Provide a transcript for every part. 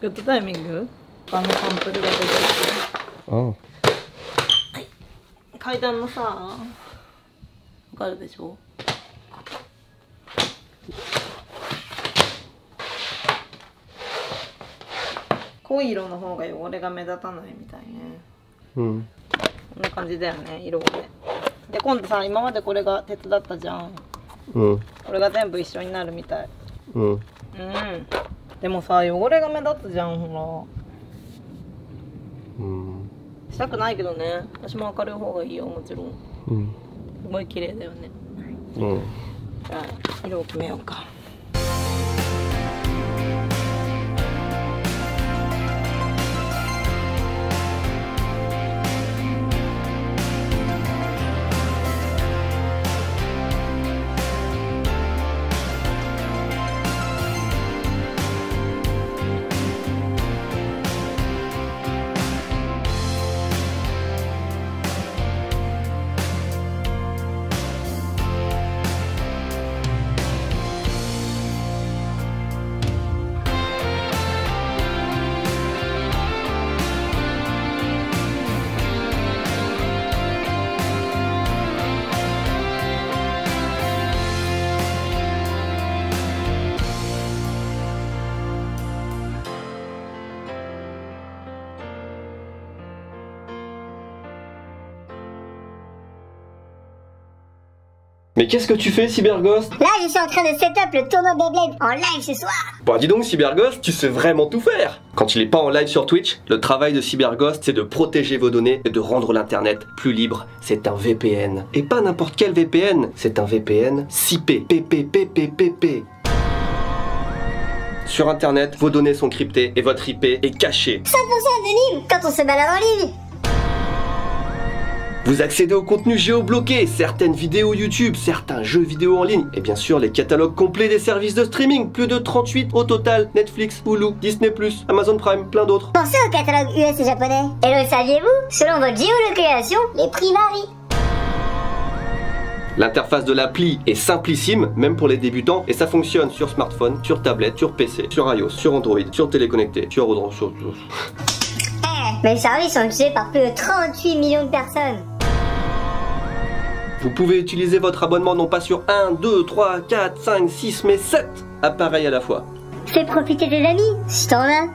グッドタイミング他のサンプルが出てる。ああ、階段のさ、わかるでしょ。濃い色の方が汚れが目立たないみたいね。うん。こんな感じだよね、色がね。で、今度さ、今までこれが鉄だったじゃん。うん。これが全部一緒になるみたい。うん。うん。でもさ、汚れが目立つじゃん、ほうん。ら。したくないけどね。私も明るい方がいいよ、もちろん。うん。すごい綺麗だよね。うん。じゃあ、色を決めようか。Mais qu'est-ce que tu fais, Cyberghost? Là, je suis en train de set up le tournoi Beyblade en live ce soir. Bah dis donc, Cyberghost, tu sais vraiment tout faire. Quand il est pas en live sur Twitch, le travail de Cyberghost, c'est de protéger vos données et de rendre l'internet plus libre. C'est un VPN. Et pas n'importe quel VPN, c'est un VPN SIP. PPPPPP. Sur internet, vos données sont cryptées et votre IP est cachée. 100% anonyme quand on se balade en ligne. Vous accédez au contenu géobloqué, certaines vidéos YouTube, certains jeux vidéo en ligne, et bien sûr les catalogues complets des services de streaming, plus de 38 au total, Netflix, Hulu, Disney+, Amazon Prime, plein d'autres. Pensez au catalogue US et japonais. Et le saviez-vous? Selon votre géolocalisation, les prix varient. L'interface de l'appli est simplissime, même pour les débutants, et ça fonctionne sur smartphone, sur tablette, sur PC, sur iOS, sur Android, sur téléconnecté, sur... Mais les services sont utilisés par plus de 38 millions de personnes. Vous pouvez utiliser votre abonnement non pas sur 1, 2, 3, 4, 5, 6, mais 7 appareils à la fois. Fais profiter tes amis, si t'en as.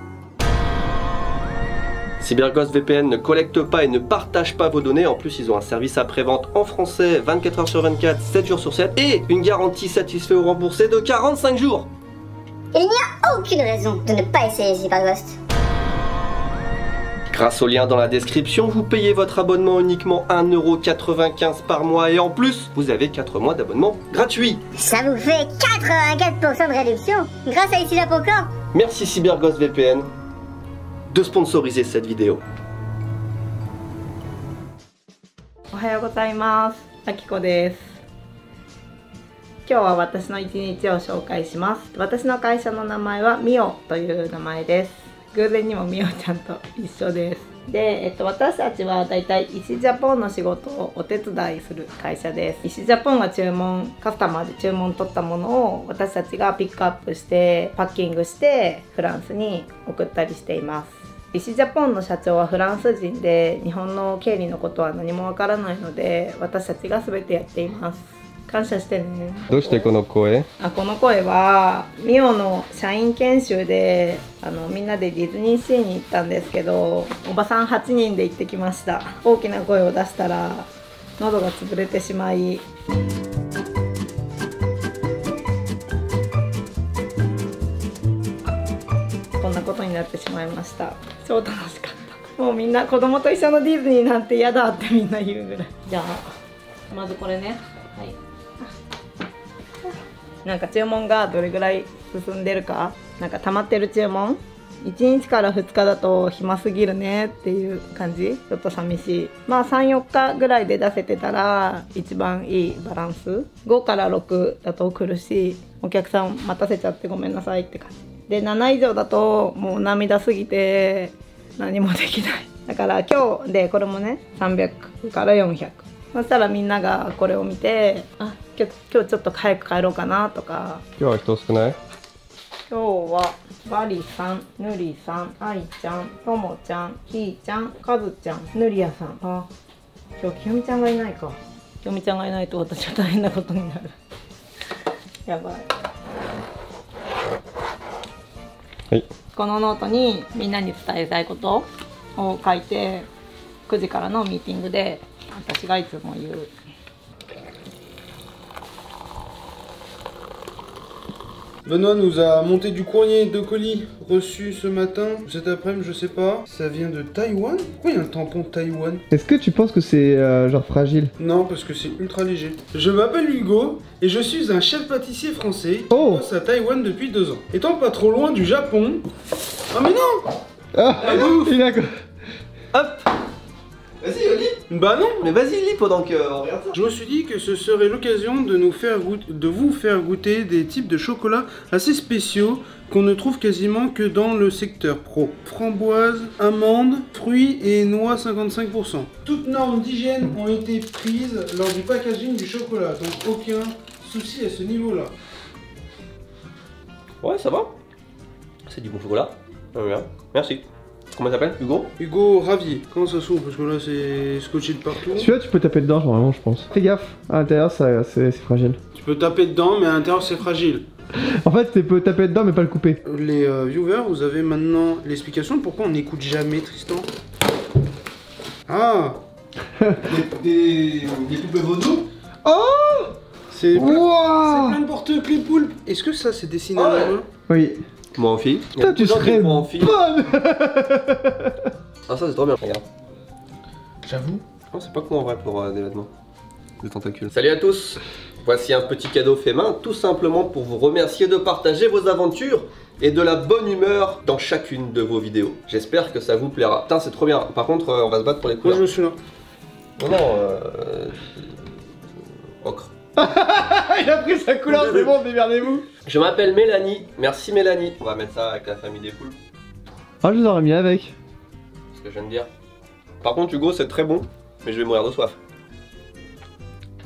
Cyberghost VPN ne collecte pas et ne partage pas vos données. En plus, ils ont un service après-vente en français 24 heures sur 24, 7 jours sur 7 et une garantie satisfait ou remboursée de 45 jours. Il n'y a aucune raison de ne pas essayer Cyberghost. Grâce au lien dans la description, vous payez votre abonnement uniquement 1,95 € par mois et en plus, vous avez 4 mois d'abonnement gratuit. Ça vous fait 84% de réduction grâce à ici-là.com. Merci Cyberghost VPN de sponsoriser cette vidéo. おはようございます。あきこです。今日は私の一日を紹介します。私の会社の名前はミオという名前です。偶然にもミオちゃんと一緒です。で、私たちはだいたい石ジャポンの仕事をお手伝いする会社です。石ジャポンがカスタマーで注文取ったものを私たちがピックアップしてパッキングしてフランスに送ったりしています。石ジャポンの社長はフランス人で日本の経理のことは何もわからないので私たちが全てやっています。感謝してね。どうしてこの声？この声はミオの社員研修でみんなでディズニーシーに行ったんですけど、おばさん8人で行ってきました。大きな声を出したら喉が潰れてしまい、こんなことになってしまいました。超楽しかった。もうみんな子供と一緒のディズニーなんて嫌だってみんな言うぐらい。じゃあまずこれね。はい。なんか注文がどれぐらい進んでるか、なんか溜まってる注文、1日から2日だと暇すぎるねっていう感じ、ちょっと寂しい。まあ3、4日ぐらいで出せてたら一番いいバランス。5から6だと苦しい、お客さん待たせちゃってごめんなさいって感じで、7以上だともう涙すぎて何もできない。だから今日でこれもね300から400、そしたらみんながこれを見て、あ、今日ちょっと早く帰ろうかなとか。今日は人少ない？今日はバリさん、ぬりさん、あいちゃん、ともちゃん、ひーちゃん、かずちゃん、ぬりやさん。あ、今日きよみちゃんがいないか。きよみちゃんがいないと私は大変なことになる。やばい。はい。このノートにみんなに伝えたいことを書いて、9時からのミーティングで私がいつも言う。Benoît nous a monté du courrier de colis reçu ce matin, cet après-midi, je sais pas. Ça vient de Taïwan? Pourquoi il y a un tampon Taïwan? Est-ce que tu penses que c'est genre fragile? Non, parce que c'est ultra léger. Je m'appelle Hugo et je suis un chef pâtissier français qui bosse à Taïwan depuis 2 ans. Étant pas trop loin du Japon... Ah mais non! Ah, il a... Hop. Vas-y, lis. Bah non. Mais vas-y, lis pendant qu'on regarde ça. Je me suis dit que ce serait l'occasion de vous faire goûter des types de chocolat assez spéciaux qu'on ne trouve quasiment que dans le secteur pro. Framboise, amandes, fruits et noix 55%. Toutes normes d'hygiène ont été prises lors du packaging du chocolat, donc aucun souci à ce niveau-là. Ouais, ça va. C'est du bon chocolat. Bien. Merci. Comment t'appelles? Hugo? Hugo Ravier. Comment ça s'ouvre? Parce que là c'est scotché de partout. Celui-là tu peux taper dedans normalement je pense. Fais gaffe, à l'intérieur c'est fragile. Tu peux taper dedans mais à l'intérieur c'est fragile. En fait tu peux taper dedans mais pas le couper. Les viewers, vous avez maintenant l'explication de pourquoi on n'écoute jamais Tristan. Ah. Des poupées vaudou? Oh. C'est Wow. plein de porte-clés poulpe. Est-ce que ça c'est dessiné à la main? Oui. Moi en fille. Putain tu serais en fille. bonne. Ah ça c'est trop bien, regarde. J'avoue. Non, c'est pas con en vrai pour des vêtements de tentacules. Salut à tous. Voici un petit cadeau fait main, tout simplement pour vous remercier de partager vos aventures et de la bonne humeur dans chacune de vos vidéos. J'espère que ça vous plaira. Putain c'est trop bien. Par contre on va se battre pour les Moi couleurs. je suis là. Non, ocre. Il a pris sa couleur, c'est bon, démerdez-vous. Je m'appelle Mélanie. Merci Mélanie. On va mettre ça avec la famille des poules. Ah je les aurais mis avec. C'est ce que je viens de dire. Par contre Hugo c'est très bon, mais je vais mourir de soif.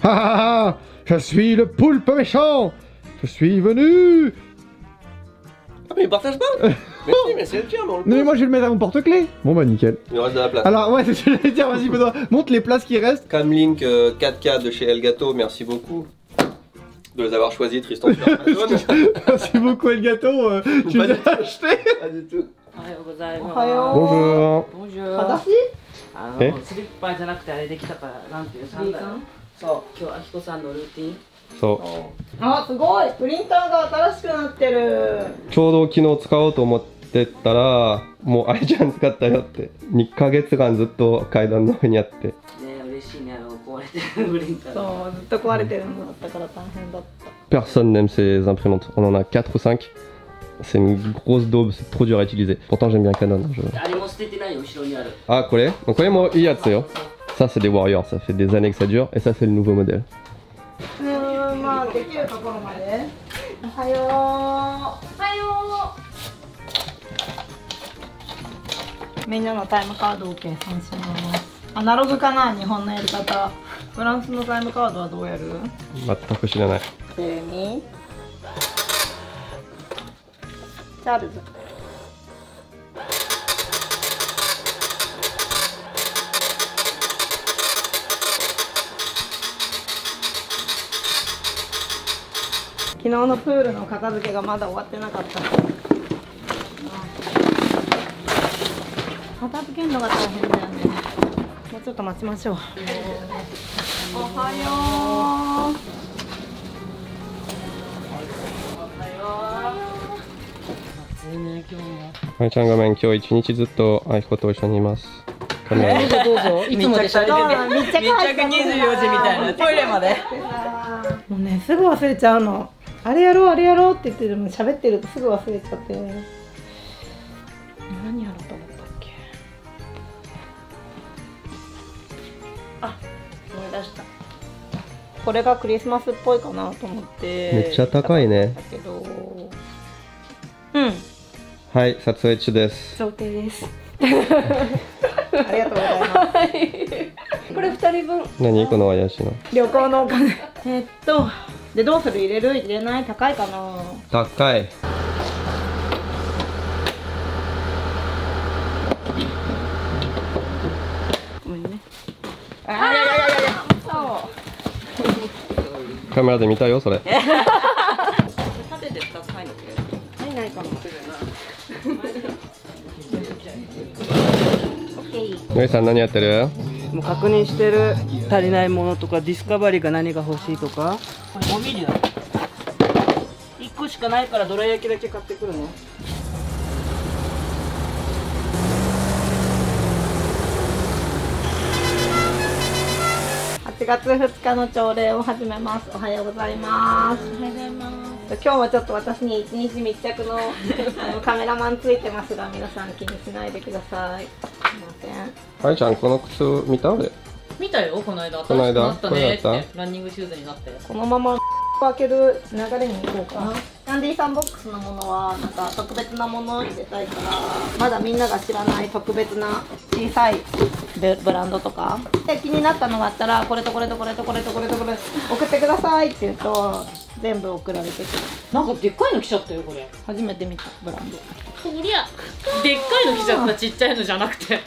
Ah, je suis le poulpe méchant. Je suis venu. Ah mais il partage pas. Mais si, mais c'est le tien, mais on le Non mais pose. moi je vais le mettre à mon porte-clés. Bon bah nickel. Il reste de la place. Alors ouais c'est ce que j'allais dire, vas-y Benoît, montre les places qui restent. Camlink 4K de chez Elgato, merci beaucoup de les avoir choisis, Tristan sur Amazon. Merci beaucoup El Gâteau, tu Pas les du as achetés. Pas du tout. おはようございます。おはよう。 Bonjour. ボンジュール。私？えスリッパじゃなくてあれできたからなんていうサンダル。そう今日あきこさんのルーティン。そうあ、すごい。プリンターが新しくなってる。ちょうど昨日使おうと思ってたらもうあれちゃん使ったよって2ヶ月間ずっと階段の上にあって。ね嬉しいね壊れてるプリンター。そう、ずっと壊れてるのだったから大変だった。 Personne n'aime ces imprimantes. On en a 4 ou 5. C'est une grosse daube, c'est trop dur à utiliser. Pourtant j'aime bien Canon. あれも捨ててないよ後ろにある。 Ah, これdoncこれもいいやつよ。Ça c'est des Warriors, ça fait des années que ça dure. Et ça c'est le nouveau modèle. まあできるところまで。おはよう。おはよう。みんなのタイムカードを計算します。アナログかな、日本のやり方。フランスのタイムカードはどうやる？全く知らない。ジェレミー。チャールズ。昨日のプールの片付けがまだ終わってなかった。片付けるのが大変だよね。もうちょっと待ちましょう。おはよう。暑いね今日も。あいちゃんごめん、今日一日ずっとあいこと一緒にいます。ごめん。どうぞどうぞ。いつもでしょ。密着24時みたいなトイレまで。もうね、すぐ忘れちゃうの。あれやろうあれやろうって言ってるの喋ってるとすぐ忘れちゃって。何やろうと思ったっけ。あ、思い出した。これがクリスマスっぽいかなと思ってめっちゃ高いねだけど、うん、はい、撮影中です。想定ですありがとうございますこれ2人分何この怪しいの。旅行のお金でどうする？入れる？入れない？高いかな。高い。カメラで見たよそれ。縦で2つ入るけど。入んないかも。のりさん何やってる？もう確認してる。足りないものとかディスカバリーが何が欲しいとか。これ5ミリだ。1個しかないからどら焼きだけ買ってくるの。8月2日の朝礼を始めます。おはようございます。おはようございます。今日はちょっと私に一日密着のカメラマンついてますが、皆さん気にしないでください。すいません。あいちゃんこの靴見た？俺見たよ、この間。この間新しくなったねっこれだて。ランニングシューズになったよ。このまま開ける流れに行こうか。キャンディーさんボックスのものはなんか特別なものを入れたいから、まだみんなが知らない特別な小さいブランドとかで気になったのがあったら、これとこれとこれとこれとこれとこれ送ってくださいって言うと全部送られてくる。なんかでっかいの来ちゃったよ、これ。初めて見たブランド。そりゃ、でっかいの来ちゃった、ちっちゃいのじゃなくて。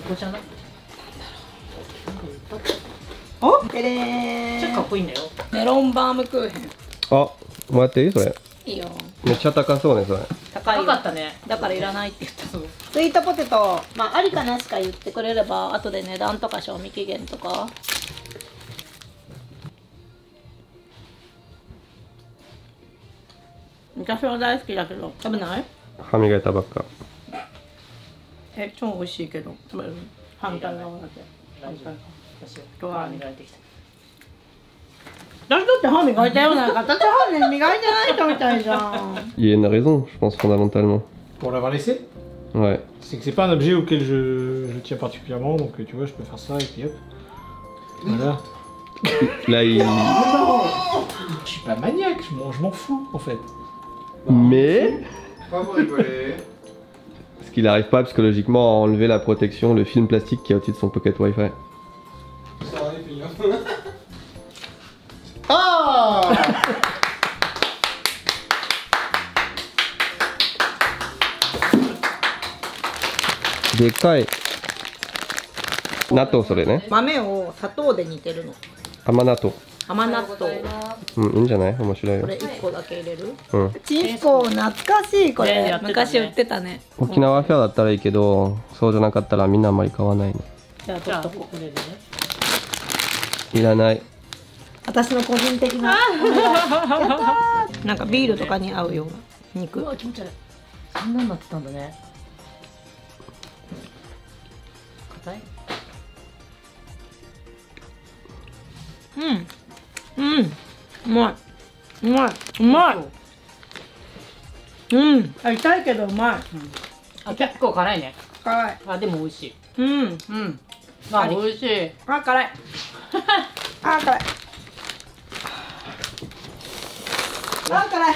これじゃない？お、てれーん。ちょっとかっこいいんだよ。メロンバームクーヘン。あ、もらっていいそれ？いいよ。めっちゃ高そうねそれ。高いよ。高かったね。だからいらないって言った。スイートポテト、まあありかなしか言ってくれれば後で値段とか賞味期限とか。私は大好きだけど食べない？歯磨いたばっか。超美味しいけど食べる？反対側だけ。私とは磨いてきた。私だって歯磨いたような、私歯磨いてない人みたいじゃん。Il y a une raison, je pense fondamentalement. Pour l'avoir laissé, Ouais. c'est que c'est pas un objet auquel je tiens particulièrement, donc tu vois, je peux faire ça et puis hop. Voilà. Là il. Je suis pas maniaque, je m'en fous en fait. Mais Pas vous rigoler. parce qu'il n'arrive pas psychologiquement à enlever la protection, le film plastique qui est au-dessus de son pocket Wi-Fi. Ça en est fini. Ah! でかい納豆それね。豆を砂糖で煮てるの。甘納豆。甘納豆。うん、いいんじゃない？面白いよこれ。1個だけ入れる？うん。チンコ懐かしいこねれ。やってたね昔売ってたね。沖縄フェアだったらいいけど、そうじゃなかったらみんなあんまり買わないね。じゃあちじゃあ、ょっとここれでね。いらない。私の個人的なお願い。やったー。なんかビールとかに合うような肉。うわ、気持ち悪い。そんなになってたんだね。硬い？うん。うん。うまい。うまい。うまい。うん。あ、痛いけどうまい。あ、結構辛いね。辛い。あ、でも美味しい。うん。うん。あ、美味しい。あ、辛い。あ、辛い。あ、辛い。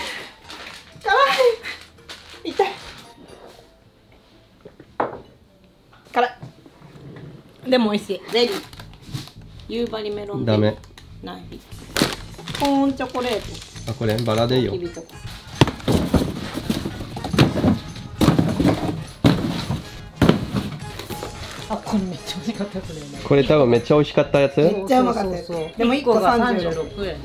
辛い。痛い。辛い。でも美味しい。ゼリー。夕張メロンゼリー。ダメ。ない。コーンチョコレート。あ、これバラでいいよき。びチョコ。あ、これめっちゃ美味しかったこれね。これ多分めっちゃ美味しかったやつ。めっちゃうまかったやつ。でも1個36。円。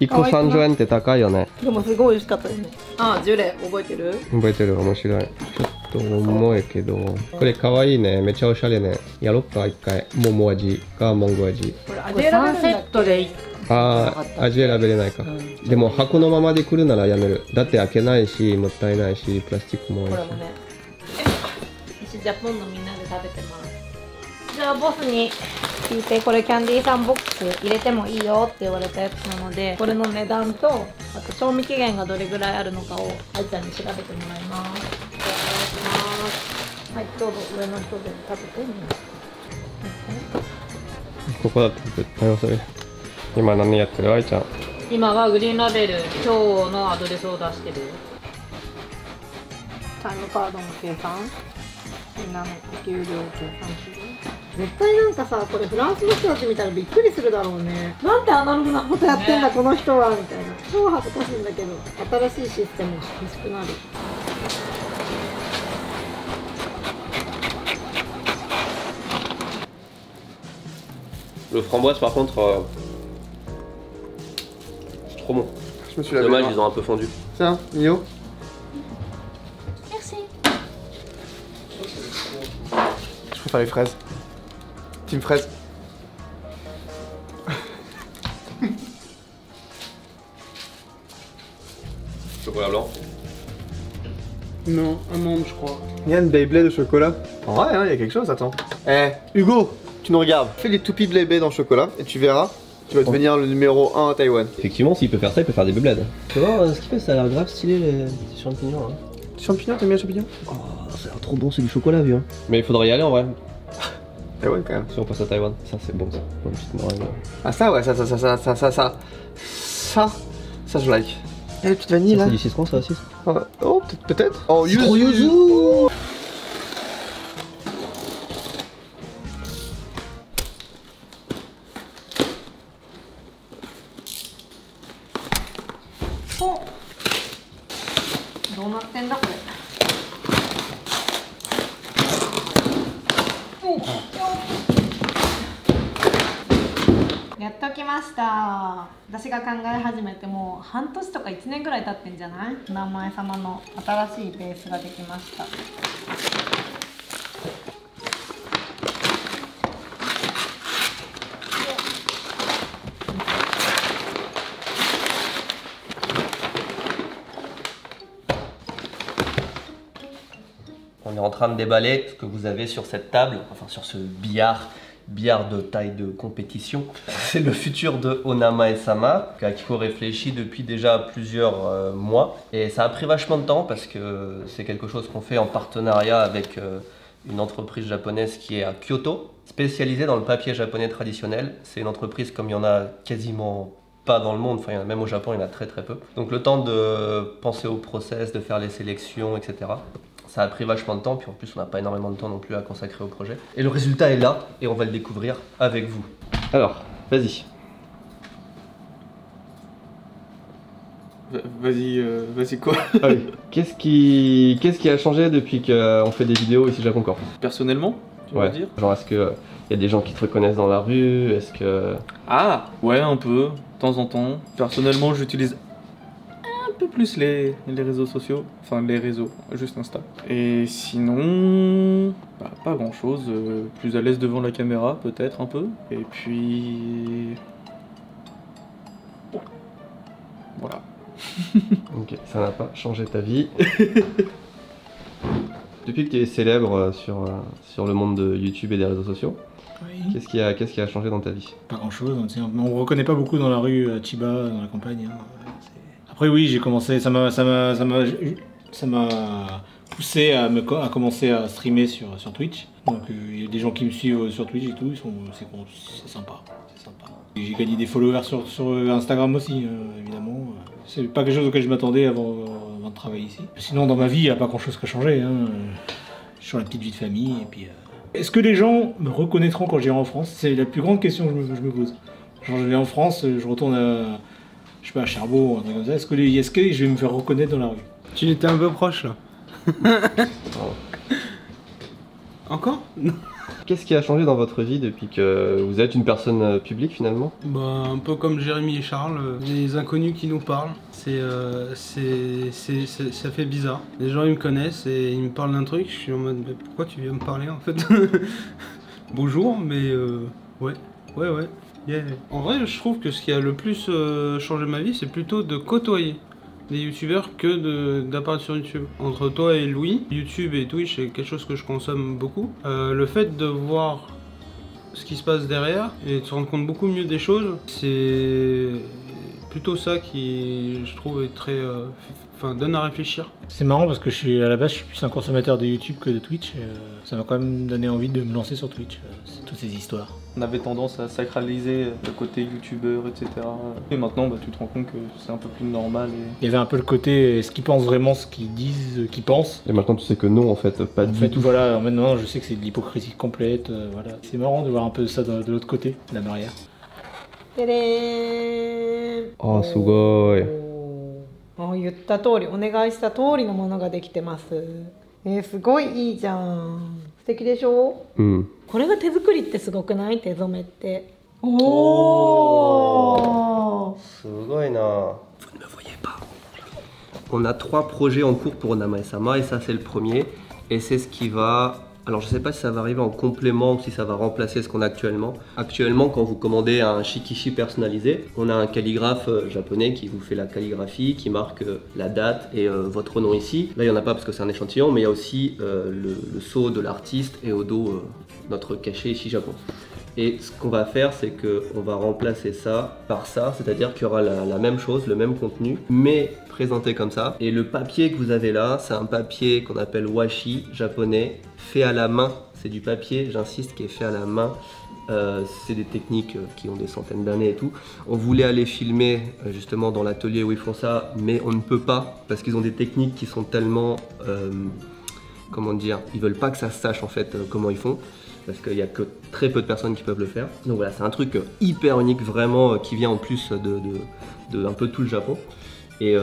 1個30円って高いよね。でもすごい美味しかったですね。あ、ジュレ覚えてる？覚えてる、面白い。ちょっと重いけど、これかわいいね。めっちゃおしゃれね。やろっか一回。桃味かモンゴ味。これこれ3セットでああ、味選べれないか。でも箱のままで来るならやめる。だって開けないし、もったいないし、プラスチックも多いしこれ。もね。ジャポンのみんなで食べてます。じゃあボスに聞いて、これキャンディーさんボックス入れてもいいよって言われたやつなので、これの値段とあと賞味期限がどれぐらいあるのかをあいちゃんに調べてもらいます。お願いします。はい、どうぞ上の人で食べてみます。ここだって絶対忘れる。今何やってる？あいちゃん。今はグリーンラベル、今日のアドレスを出してる。タイムカードの計算、みんなのお給料計算する。絶対なんかさ、これフランスの人たち見たらびっくりするだろうね。なんてアナログなことやってんだ、この人はみたいな。超恥ずかしいんだけど、新しいシステムが欲しくなる。Le framboise, par contre, c'est trop bon. Je me suis lavé. Dommage, ils ont un peu fondu. Tiens, Mio. Merci. Je préfère les fraises. Team fraise. Chocolat blanc. Non, amande, je crois. Il y a une Beyblade au chocolat. En vrai, hein, il y a quelque chose, attends. Eh, Hugo, tu nous regardes. Fais les toupies Beyblade en chocolat et tu verras, tu vas devenir le numéro 1 à Taïwan. Effectivement, s'il peut faire ça, il peut faire des Beyblades. Tu vas voir ce qu'il fait, ça a l'air grave stylé les champignons. Hein. Champignons, t'aimes bien les champignons? Oh, ça a l'air trop bon, c'est du chocolat, vieux. Mais il faudrait y aller en vrai. Taïwan quand même. Si on passe à Taïwan, ça c'est bon ça. Une petite meringue. Ah ça ouais, ça, je like. Eh, la petite vanille là. C'est du citron ça aussi. Oh, peut-être. Oh, Citron yuzu.どうなってんだこれ。やっときました。私が考え始めてもう半年とか1年ぐらい経ってんじゃない？名前様の新しいベースができました。On est en train de déballer ce que vous avez sur cette table, enfin sur ce billard de taille de compétition. C'est le futur de Onama et Sama, à qui on réfléchit depuis déjà plusieurs mois. Et ça a pris vachement de temps parce que c'est quelque chose qu'on fait en partenariat avec une entreprise japonaise qui est à Kyoto, spécialisée dans le papier japonais traditionnel. C'est une entreprise comme il y en a quasiment pas dans le monde, enfin même au Japon il y en a très peu. Donc le temps de penser au process, de faire les sélections, etc. Ça a pris vachement de temps, puis en plus on n'a pas énormément de temps non plus à consacrer au projet. Et le résultat est là, et on va le découvrir avec vous. Alors, vas-y. Vas-y quoi? Ah oui. Qu'est-ce qui a changé depuis qu'on fait des vidéos ici Japon Corp? Personnellement, tu veux dire? Genre est-ce que y a des gens qui te reconnaissent dans la rue? Est-ce que... Ah, ouais, un peu, de temps en temps. Personnellement, j'utilise un peu plus les réseaux sociaux, enfin les réseaux, juste Insta. Et sinon, bah, pas grand chose, plus à l'aise devant la caméra peut-être un peu. Et puis... Voilà. Ok, ça n'a pas changé ta vie. Depuis que tu es célèbre sur le monde de YouTube et des réseaux sociaux, Oui. qu'est-ce qui a changé dans ta vie? Pas grand chose, on ne reconnaît pas beaucoup dans la rue à Chiba, dans la campagne. Hein. Après oui, j'ai commencé, ça m'a poussé à commencer à streamer sur Twitch. Donc il y a des gens qui me suivent sur Twitch et tout, c'est sympa. J'ai gagné des followers sur Instagram aussi, évidemment. C'est pas quelque chose auquel je m'attendais avant de travailler ici. Sinon dans ma vie, il n'y a pas grand chose qui a changé. Hein. Je suis dans la petite vie de famille et puis... Est-ce que les gens me reconnaîtront quand j'irai en France? C'est la plus grande question que je me pose. Genre je vais en France, je retourne à... Je sais pas, à Cherbourg ou un truc comme ça. Est-ce que je vais me faire reconnaître dans la rue? Tu étais un peu proche là. Encore? Qu'est-ce qui a changé dans votre vie depuis que vous êtes une personne publique finalement? Bah, un peu comme Jérémy et Charles, des inconnus qui nous parlent, ça fait bizarre. Les gens ils me connaissent et ils me parlent d'un truc, je suis en mode mais pourquoi tu viens me parler en fait? Bonjour, mais ouais. Yeah. En vrai, je trouve que ce qui a le plus changé ma vie, c'est plutôt de côtoyer des youtubeurs que d'apparaître sur YouTube. Entre toi et Louis, YouTube et Twitch, c'est quelque chose que je consomme beaucoup. Le fait de voir ce qui se passe derrière et de se rendre compte beaucoup mieux des choses, c'est plutôt ça qui, je trouve, est très... donne à réfléchir. C'est marrant parce que à la base, je suis plus un consommateur de YouTube que de Twitch. Ça m'a quand même donné envie de me lancer sur Twitch, toutes ces histoires. On avait tendance à sacraliser le côté youtubeur, etc. Et maintenant, bah, tu te rends compte que c'est un peu plus normal. Il y avait un peu le côté, est-ce qu'ils pensent vraiment ce qu'ils disent, qu'ils pensent? Et maintenant tu sais que non en fait, pas du tout. Voilà, maintenant je sais que c'est de l'hypocrisie complète, voilà. C'est marrant de voir un peu ça de l'autre côté, de la barrière. Oh, すごい。言った通り、お願いした通りのものができてます。すごいいいじゃん。素敵でしょ？うん。これが手作りってすごくない？手染めって。Oh. すごいな。 Vous ne me voyez pas. On a 3 projets en cours pour Onamae-sama et ça c'est le premier. Et c'est ce qui va... Alors je sais pas si ça va arriver en complément ou si ça va remplacer ce qu'on a actuellement. Actuellement, quand vous commandez un shikishi personnalisé, on a un calligraphe japonais qui vous fait la calligraphie, qui marque la date et votre nom ici. Là il n'y en a pas parce que c'est un échantillon, mais il y a aussi le sceau de l'artiste et au dos notre cachet ici Japon. Et ce qu'on va faire, c'est qu'on va remplacer ça par ça, c'est-à-dire qu'il y aura la même chose, le même contenu, mais présenté comme ça. Et le papier que vous avez là, c'est un papier qu'on appelle washi japonais, fait à la main. C'est du papier, j'insiste, qui est fait à la main. C'est des techniques qui ont des centaines d'années et tout. On voulait aller filmer justement dans l'atelier où ils font ça, mais on ne peut pas parce qu'ils ont des techniques qui sont tellement... comment dire, ils veulent pas que ça se sache en fait comment ils font. Parce qu'il n'y a que très peu de personnes qui peuvent le faire. Donc voilà, c'est un truc hyper unique vraiment qui vient en plus de un peu tout le Japon. Et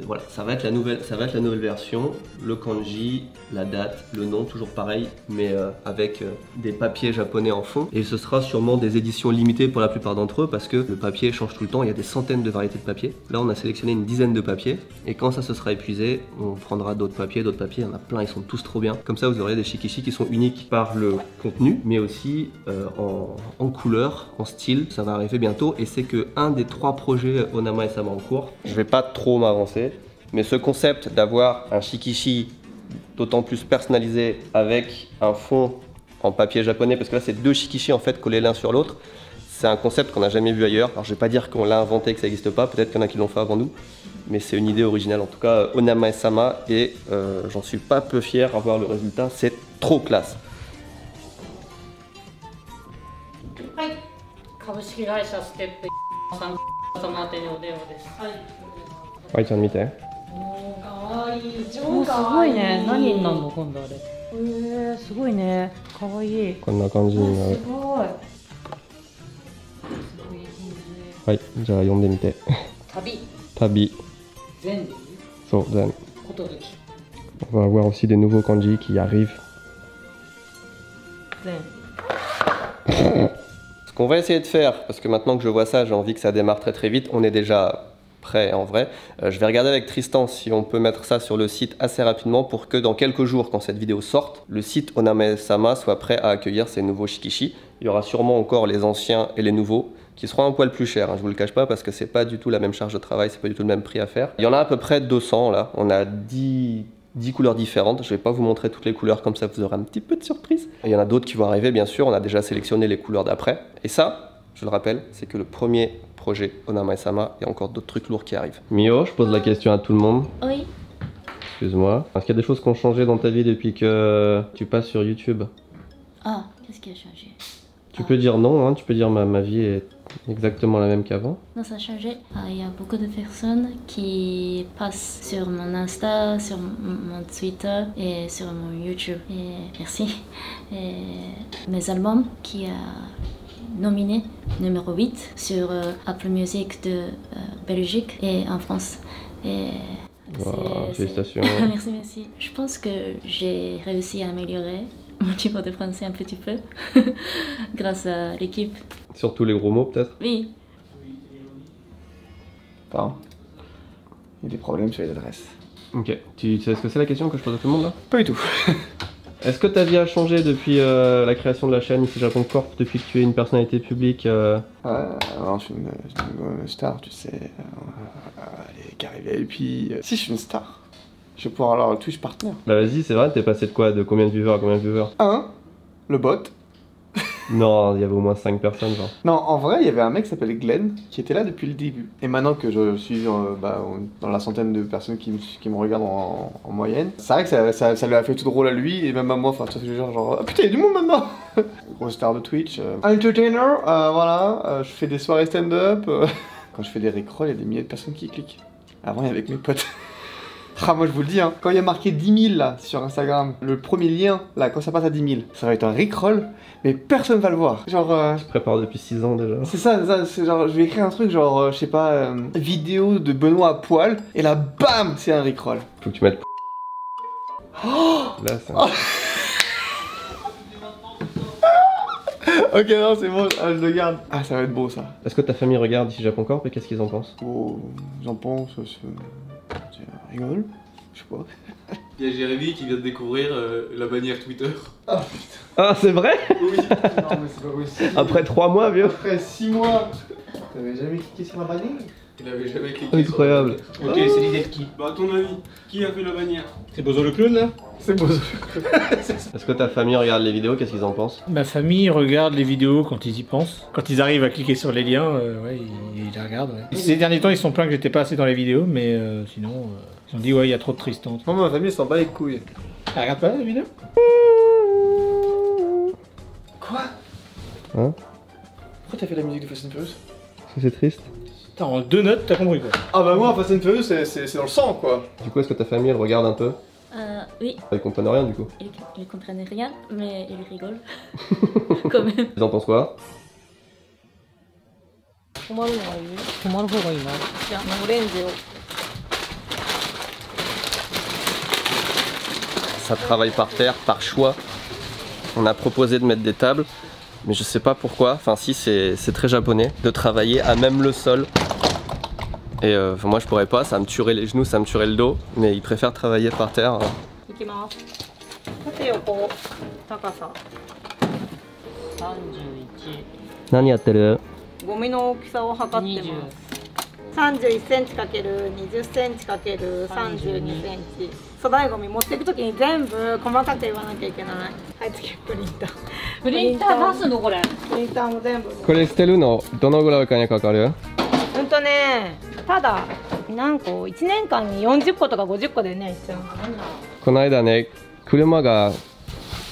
voilà, ça va être la nouvelle version, le kanji, la date, le nom, toujours pareil, mais avec des papiers japonais en fond. Et ce sera sûrement des éditions limitées pour la plupart d'entre eux parce que le papier change tout le temps, il y a des centaines de variétés de papier. Là on a sélectionné une dizaine de papiers et quand ça se sera épuisé, on prendra d'autres papiers, il y en a plein, ils sont tous trop bien. Comme ça vous aurez des shikishi qui sont uniques par le contenu, mais aussi en couleur, en style. Ça va arriver bientôt et c'est que un des 3 projets Onamae-sama en cours. Je vais pas trop m'avancer, mais ce concept d'avoir un shikishi d'autant plus personnalisé avec un fond en papier japonais, parce que là c'est 2 shikishi en fait collés l'un sur l'autre, c'est un concept qu'on n'a jamais vu ailleurs. Alors je vais pas dire qu'on l'a inventé, que ça n'existe pas, peut-être qu'il y en a qui l'ont fait avant nous, mais c'est une idée originale en tout cas, Onamae-sama, et j'en suis pas peu fier à voir le résultat, c'est trop classe. 株式会社ステップさん様宛てにお電話です。愛ちゃん見て。かわいい。すごいね。何になるの今度あれ。すごいね。かわいい。こんな感じになる。すごい。はい、じゃあ読んでみて。旅。旅。全でいい。そう、全。ことぶき。On va avoir aussi des nouveaux kanji qui arrivent. 全。 Ce qu'on va essayer de faire, parce que maintenant que je vois ça, j'ai envie que ça démarre très très vite, on est déjà prêt en vrai. Je vais regarder avec Tristan si on peut mettre ça sur le site assez rapidement pour que dans quelques jours, quand cette vidéo sorte, le site Onamae-sama soit prêt à accueillir ces nouveaux shikishi. Il y aura sûrement encore les anciens et les nouveaux qui seront un poil plus chers, hein, je vous le cache pas parce que c'est pas du tout la même charge de travail, c'est pas du tout le même prix à faire. Il y en a à peu près 200 là, on a 10 couleurs différentes, je vais pas vous montrer toutes les couleurs comme ça vous aurez un petit peu de surprise. Et il y en a d'autres qui vont arriver bien sûr, on a déjà sélectionné les couleurs d'après. Et ça, je le rappelle, c'est que le premier projet Onamae-sama, il y a encore d'autres trucs lourds qui arrivent. Mio, je pose la question à tout le monde. Oui. Excuse-moi. Est-ce qu'il y a des choses qui ont changé dans ta vie depuis que tu passes sur YouTube? Ah, qu'est-ce qui a changé? Tu peux dire non, hein, tu peux dire ma vie est exactement la même qu'avant. Non, ça a changé. Il y a beaucoup de personnes qui passent sur mon Insta, sur mon Twitter et sur mon YouTube. Et merci. Et mes albums qui a nominé numéro 8 sur Apple Music de Belgique et en France. Et wow, félicitations. Merci, merci. Je pense que j'ai réussi à améliorer mon niveau de français un petit peu grâce à l'équipe. Surtout les gros mots peut-être? Oui. Pardon. Il y a des problèmes sur les adresses. Ok. Tu sais ce que c'est la question que je pose à tout le monde là? Pas du tout. Est-ce que ta vie a changé depuis la création de la chaîne ici Japon Corp, depuis que tu es une personnalité publique non, je suis une star, tu sais. Allez, carré VIP. Si, je suis une star. Je vais pouvoir avoir le Twitch partner. Bah vas-y, c'est vrai, t'es passé de quoi? De combien de viewers à combien de viewers? 1. Le bot. Non, il y avait au moins 5 personnes genre. Non, en vrai, il y avait un mec qui s'appelait Glenn, qui était là depuis le début. Et maintenant que je suis dans la centaine de personnes qui me regardent en moyenne, c'est vrai que ça lui a fait tout drôle à lui, et même à moi, enfin, tu sais, genre, ah putain, il y a du monde maintenant. Grosse star de Twitch. Entertainer, voilà, je fais des soirées stand-up. Quand je fais des rickrolls, il y a des milliers de personnes qui cliquent. Avant, il y avait avec mes potes. Ah, moi je vous le dis, hein, quand il y a marqué 10 000 là sur Instagram, le premier lien là, quand ça passe à 10 000, ça va être un rickroll, mais personne va le voir. Genre. Je prépare depuis 6 ans déjà. C'est ça, c'est genre, je vais écrire un truc genre, je sais pas, vidéo de Benoît à poil, et là, bam, c'est un rickroll. Faut que tu mettes. Oh là, c'est. Ok, non, c'est bon, je le garde. Ah, ça va être beau ça. Est-ce que ta famille regarde ici Japon Corp et qu'est-ce qu'ils en pensent? Oh, j'en pense, c'est rigole. Je sais pas. Il y a Jérémy qui vient de découvrir la bannière Twitter. Ah Ah, c'est vrai? oui. Non, mais c'est pas possible. Après 3 mois, vieux. Après 6 mois. T'avais jamais cliqué sur ma bannière? Il avait jamais cliqué. Incroyable. Ok, c'est l'idée de qui? Bah, à ton avis, qui a fait la bannière? C'est Bozo le clown là? C'est beau. Est-ce que ta famille regarde les vidéos? Qu'est-ce qu'ils en pensent? Ma famille regarde les vidéos quand ils y pensent. Quand ils arrivent à cliquer sur les liens, ouais, ils les regardent. Ouais. Ces derniers temps, ils se sont plaints que j'étais pas assez dans les vidéos, mais sinon, ils ont dit ouais, il y a trop de Tristan. Moi, ma famille s'en bat les couilles. Elle regarde pas les vidéos? Quoi? Hein? Pourquoi t'as fait la musique de Fast and Furious? Est-ce que c'est triste? Attends, en 2 notes, t'as compris quoi? Ah bah moi, Fast and Furious, c'est dans le sang quoi. Du coup, est-ce que ta famille elle regarde un peu? Oui, Ils comprennent rien du coup. ils comprennent rien, mais ils rigolent. Quand même. Ils en pensent quoi? 止まるのがいい？止まる方がいいな。じゃあオレンジを。 Ça travaille par terre, par choix. On a proposé de mettre des tables, mais je sais pas pourquoi. Enfin si, c'est très japonais de travailler à même le sol. Et moi je pourrais pas, ça me tuerait les genoux, ça me tuerait le dos. Mais ils préfèrent travailler par terre. いきます。縦横高さ。31。何やってる？ゴミの大きさを測ってます。31センチかける20センチかける32センチ。粗大ゴミ持っていくときに全部細かく言わなきゃいけない。はい次プリンター。プリンター出すのこれ。プリンターも全部。これ捨てるのどのぐらいお金かかる？ただ何個1年間に40個とか50個でね一応。この間ね、車が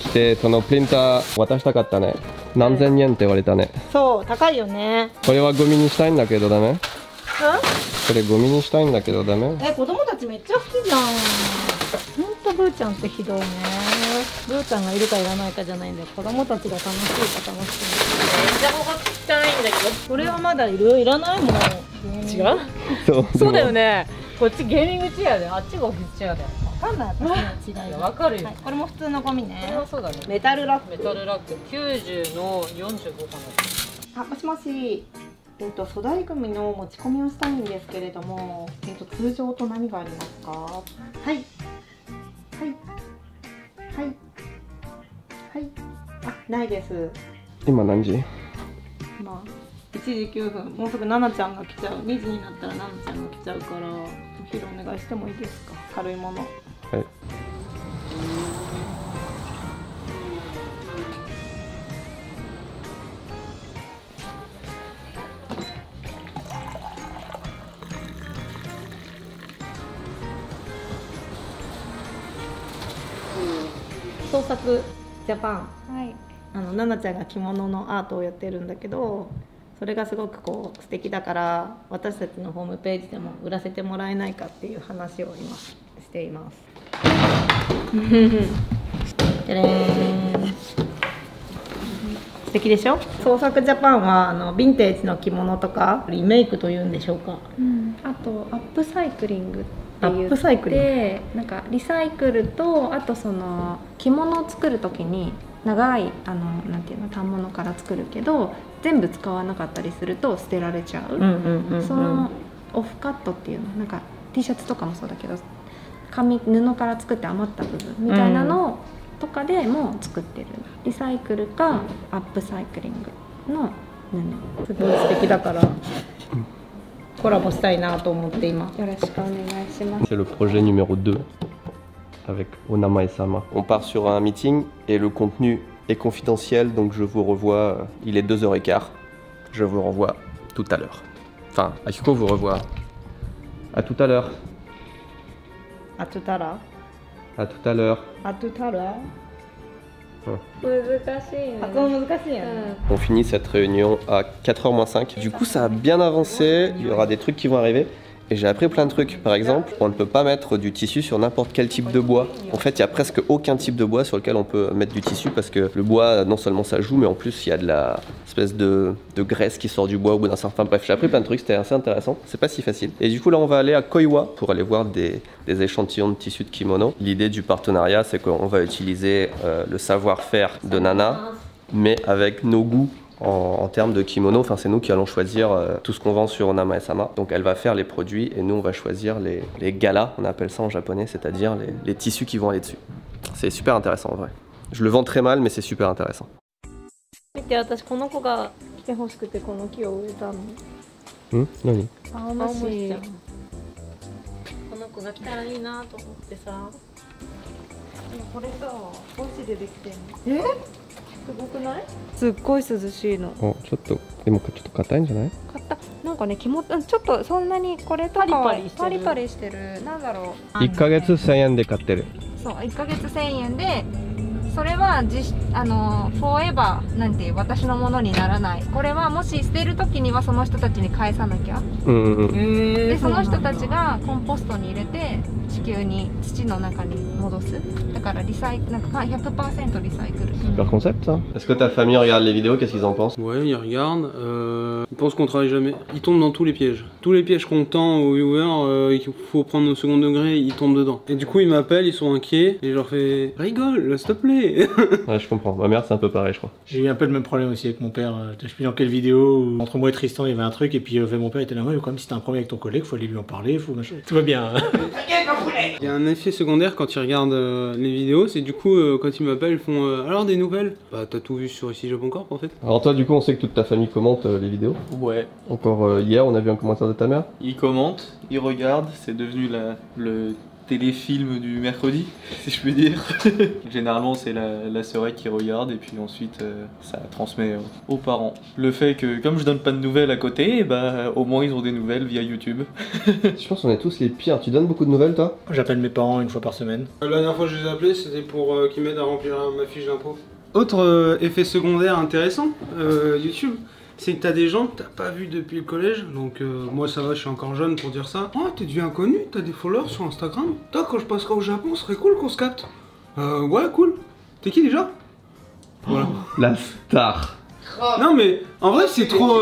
来てそのプリンター渡したかったね。何千円って言われたね。そう高いよね。これはゴミにしたいんだけどダメ？これゴミにしたいんだけどダメ？子供たちめっちゃ好きじゃん。ほんとブーちゃんってひどいね。ブーちゃんがいるかいらないかじゃないんだよ。子供たちが楽しいか楽しい。めっちゃほが汚いんだけど。これはまだいる？いらないもん。違う？そうだよね。こっちゲーミングチェアで、あっちがオフィスチェアだよ。わかんない私の違い。わかるよ。これも普通のゴミね。そうだね。メタルラック。メタルラック90の45かな。あ、もしもし。粗大ゴミの持ち込みをしたいんですけれども、通常と何がありますか？はい。はい。はい。はい。あ、ないです。今何時？今1時9分。もうすぐナナちゃんが来ちゃう。2時になったらナナちゃんが来ちゃうから、お昼お願いしてもいいですか？軽いもの。はい。創作ジャパン、はい、ナナちゃんが着物のアートをやってるんだけど、それがすごくこう素敵だから私たちのホームページでも売らせてもらえないかっていう話を今しています。でれーん、素敵でしょ？創作ジャパンはヴィンテージの着物とかリメイクというんでしょうか、あとアップサイクリングって言ってなんかリサイクルとあとその着物を作る時に長いなんていうの反物から作るけど全部使わなかったりすると捨てられちゃう、そのオフカットっていうのなんか T シャツとかもそうだけど布から作って余った部分みたいなのとかでも作ってる、リサイクルかアップサイクリングの布。すごい素敵だからコラボしたいなと思って今。よろしくお願いします。 C'est le projet numéro 2 avec Onama et Sama. On part sur un meeting et le contenu est confidentiel, donc je vous revois, il est 2h15. Je vous renvoie tout à l'heure. Enfin, Akiko vous revoit. À tout à l'heure. À tout à l'heure. À tout à l'heure. À tout à l'heure. 難しいね。発音難しいよね。 On finit cette réunion à 4h moins 5. Du coup, ça a bien avancé, il y aura des trucs qui vont arriver. Et j'ai appris plein de trucs. Par exemple, on ne peut pas mettre du tissu sur n'importe quel type de bois. En fait, il n'y a presque aucun type de bois sur lequel on peut mettre du tissu parce que le bois, non seulement ça joue, mais en plus, il y a de la espèce de graisse qui sort du bois au bout d'un certain... Bref, j'ai appris plein de trucs, c'était assez intéressant. C'est pas si facile. Et du coup, là, on va aller à Koiwa pour aller voir des échantillons de tissu de kimono. L'idée du partenariat, c'est qu'on va utiliser le savoir-faire de Nana mais avec nos goûts en termes de kimono. Enfin, c'est nous qui allons choisir tout ce qu'on vend sur Onamae-sama. Donc elle va faire les produits et nous on va choisir les galas, on appelle ça en japonais, c'est-à-dire les tissus qui vont aller dessus. C'est super intéressant en vrai. Je le vends très mal, mais c'est super intéressant. 見て、私この子が来てほしくてこの木を植えたの。何？青虫ちゃん。この子が来たらいいなと思ってさ。これさ、帽子でできてんの。すごくない？すっごい涼しいの。お、ちょっとでもちょっと硬いんじゃない？硬。なんかね、ちょっとそんなにこれとかはパリパリしてる。なんだろう。1ヶ月1000円で買ってる。そう、1ヶ月1000円で。それはフォーエバーなんて私のものにならない。これはもし捨てる時にはその人たちに返さなきゃ。でその人たちがコンポストに入れて地球に土の中に戻す。だからなんか 100% リサイクル。Super concept ça. Est-ce que ta famille regarde les vidéos? Qu'est-ce qu'ils en pensent? Ouais, ils regardent. Ils pensent qu'on travaille jamais. Ils tombent dans tous les pièges. Tous les pièges qu'on tend aux viewers, qu'il faut prendre au second degré, ils tombent dedans. Et du coup, ils m'appellent, ils sont inquiets. Et je leur fais rigole, s'il te plaît. Ouais, je comprends. Ma mère, c'est un peu pareil, je crois. J'ai eu un peu le même problème aussi avec mon père. Je sais plus dans quelle vidéo, où, entre moi et Tristan, il y avait un truc, et puis mon père était là, ouais, comme si t'as un problème avec ton collègue, faut aller lui en parler, faut machin. Tout va bien. Il y a un effet secondaire quand ils regardent les vidéos, c'est du coup, quand ils m'appellent, ils font alors des nouvelles. Bah, t'as tout vu sur ici Japon Corp en fait. Alors, toi, du coup, on sait que toute ta famille commente les vidéos. Ouais. Encore hier, on a vu un commentaire de ta mère. Il commente, il regarde, c'est devenu le téléfilm du mercredi, si je puis dire. Généralement, c'est la sœurette qui regarde et puis ensuite ça transmet aux parents. Le fait que, comme je donne pas de nouvelles à côté, bah au moins ils ont des nouvelles via YouTube. Je pense qu'on est tous les pires. Tu donnes beaucoup de nouvelles, toi? J'appelle mes parents une fois par semaine. La dernière fois que je les ai appelés, c'était pour qu'ils m'aident à remplir ma fiche d'impôt. Autre effet secondaire intéressant, YouTube, c'est que t'as des gens que t'as pas vu depuis le collège, donc moi ça va, je suis encore jeune pour dire ça. Oh, t'es devenu inconnu, t'as des followers sur Instagram. Toi, quand je passerai au Japon, ce serait cool qu'on se capte. Ouais, cool. T'es qui déjà? Voilà. La star. Non mais en vrai c'est trop...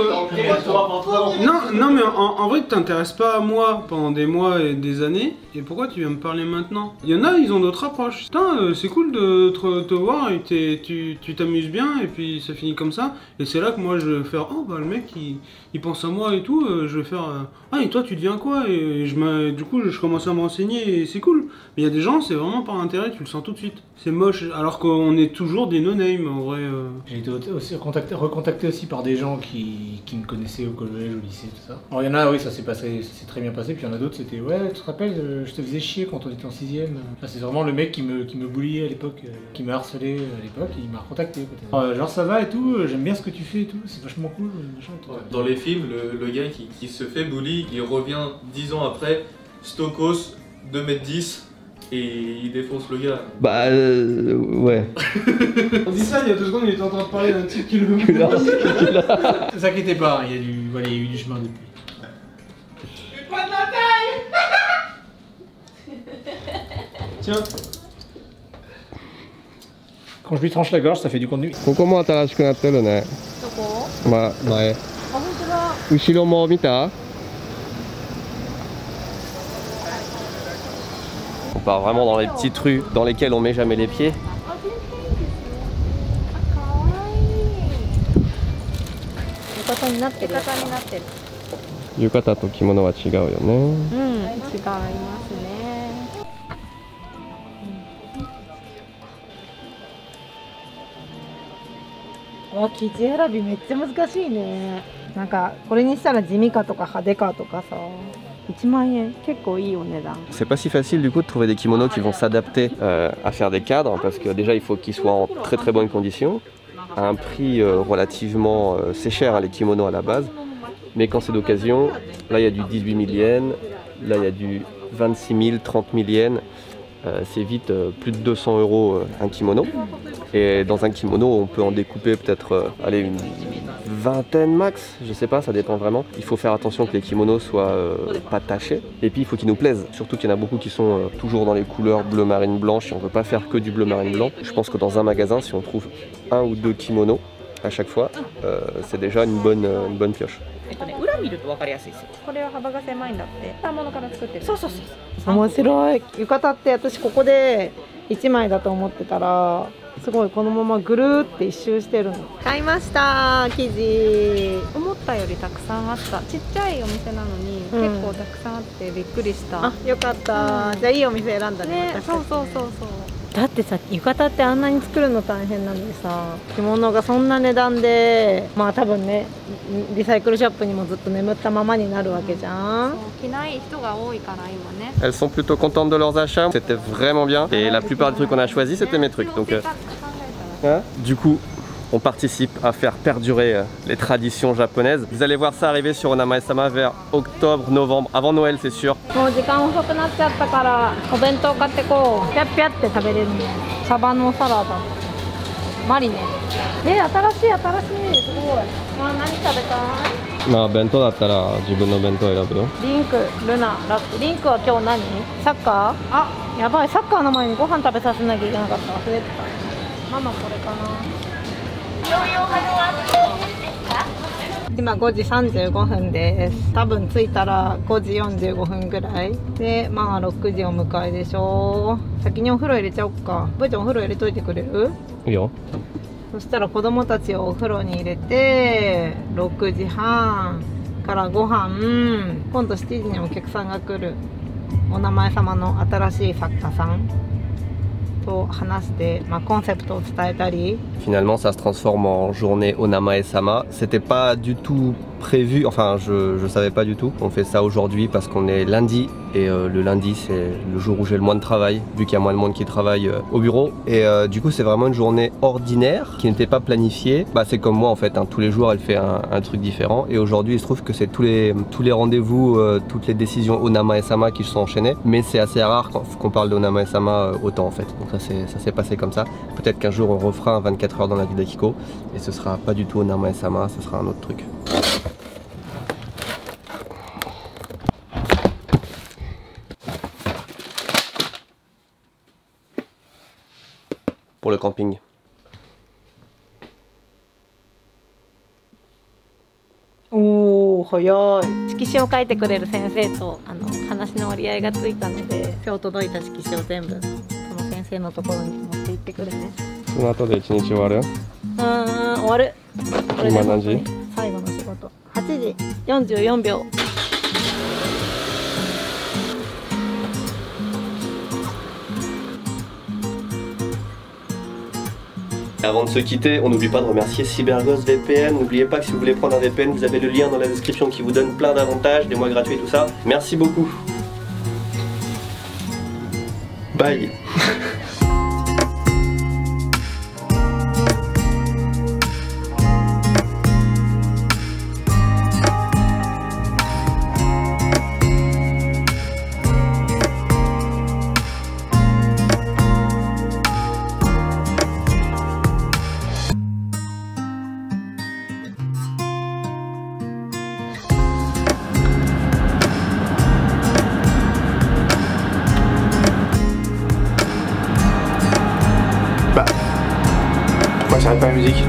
Non mais en vrai tu t'intéresses pas à moi pendant des mois et des années, et pourquoi tu viens me parler maintenant? Il y en a, ils ont d'autres approches. Putain, c'est cool de te voir et tu t'amuses bien et puis ça finit comme ça. Et c'est là que moi je vais faire, oh bah le mec il pense à moi et tout, je vais faire, ah et toi tu deviens quoi? Et du coup je commence à me renseigner et c'est cool. Mais il y a des gens, c'est vraiment par intérêt, tu le sens tout de suite. C'est moche, alors qu'on est toujours des no-name en vrai. J'ai été aussi recontacté aussi par des gens qui me connaissaient au collège, au lycée, tout ça. Alors il y en a, oui, ça s'est très bien passé, puis il y en a d'autres, c'était ouais, tu te rappelles, je te faisais chier quand on était en 6ème. Enfin, c'est vraiment le mec qui me bulliait à l'époque, qui m'a harcelé à l'époque, et il m'a recontacté peut-être. Genre ça va et tout, j'aime bien ce que tu fais et tout, c'est vachement cool, machin et tout. Ouais, dans les films, le gars qui se fait bully, il revient 10 ans après, Stokos, 2m10, et il défonce le gars. Bah ouais. On dit ça il y a 2 secondes, il était en train de parler d'un type qui le bully. Ne t'inquiétez pas, il y a eu du chemin depuis. Je suis pas de la taille. Tiens. Quand je lui tranche la gorge, ça fait du contenu. ここも新しくなってるね。どこ？前。あ、本当だ。後ろも見た？ On part vraiment dans les petites rues dans lesquelles on met jamais les pieds. 浴衣になってる。浴衣になってる。浴衣と着物は違うよね。うん、違いますね。わ、生地選びめっちゃ難しいね。なんかこれにしたら地味かとか派手かとかさ。1万円、結構いいお値段。 C'est pas si facile du coup de trouver des kimonos qui vont s'adapter à faire des cadres, parce que déjà il faut qu'ils soient en très très bonnes conditions, à un prix relativement... c'est cher hein, les kimonos à la base, mais quand c'est d'occasion, là il y a du 18 000 yens, là il y a du 26 000, 30 000 yens, c'est vite plus de 200 € un kimono. Et dans un kimono, on peut en découper peut-être allez, une vingtaine max, je sais pas, ça dépend vraiment. Il faut faire attention que les kimonos soient pas tachés. Et puis il faut qu'ils nous plaisent, surtout qu'il y en a beaucoup qui sont toujours dans les couleurs bleu marine blanche et on ne veut pas faire que du bleu marine blanc. Je pense que dans un magasin, si on trouve 1 ou 2 kimonos à chaque fois, c'est déjà une bonne pioche. 裏見ると分かりやすいですよ。これは幅が狭いんだって反物から作ってる。そうそうそう。面白い。浴衣って私ここで1枚だと思ってたらすごいこのままぐるーって一周してるの。買いました生地。思ったよりたくさんあった。ちっちゃいお店なのに、結構たくさんあってびっくりした。あ、よかった、じゃあいいお店選んだね。そうそうそうそう。だってさ、浴衣ってあんなに作るの大変なのにさ、着物がそんな値段で、まあ多分ね、リサイクルショップにもずっと眠ったままになるわけじゃん。着ない人が多いから今ね。Elles sont plutôt contentes de leurs achats, c'était vraiment bien. Et la plupart des trucs qu'on a choisis, c'était mes trucs. Donc, du coup, on participe à faire perdurer les traditions japonaises. Vous allez voir ça arriver sur Onamae-sama vers octobre, novembre, avant Noël c'est sûr. もう時間遅くなっちゃったからお弁当買ってこう。ピャッピャって食べれるね。サバのサラダ、マリネ。新しいすごい。何食べたい？まあ弁当だったら自分の弁当選ぶよ。リンク、ルナ、ラック。リンクは今日何？サッカー？あ、やばい、サッカーの前にご飯食べさせなきゃいけなかった。忘れてた。ママこれかな。今5時35分です。多分着いたら5時45分ぐらいで、まあ6時を迎えでしょう。先にお風呂入れちゃおっか。ぶーちゃんお風呂入れといてくれる？いいよ。そしたら子供たちをお風呂に入れて6時半からご飯、今度7時にお客さんが来る。お名前様の新しい作家さんと話して、まあ、コンセプトを伝えたり。 Finalement, ça se transforme en journée Onamae-sama. C'était pas du tout prévu, enfin je savais pas du tout. On fait ça aujourd'hui parce qu'on est lundi et le lundi c'est le jour où j'ai le moins de travail vu qu'il y a moins de monde qui travaille au bureau. Et du coup c'est vraiment une journée ordinaire qui n'était pas planifiée. Bah, c'est comme moi en fait, hein. Tous les jours elle fait un truc différent. Et aujourd'hui il se trouve que c'est tous les rendez-vous, toutes les décisions Onamae-sama qui se sont enchaînées. Mais c'est assez rare qu'on parle d'Onamae-sama autant en fait. Donc ça s'est passé comme ça. Peut-être qu'un jour on refera un 24 heures dans la vie d'Akiko et ce sera pas du tout Onamae-sama, ce sera un autre truc. Pour le camping. おお、早い。色紙を書いてくれる先生と話の折り合いがついたので、今日届いた色紙を全部その先生のところに持って行ってくるね。その後で一日終わる？終わる。今何時？最後の仕事。8時44秒。Avant de se quitter, on n'oublie pas de remercier CyberGhost VPN. N'oubliez pas que si vous voulez prendre un VPN, vous avez le lien dans la description qui vous donne plein d'avantages, des mois gratuits et tout ça. Merci beaucoup. Bye. Pourquoi j'arrête pas la musique?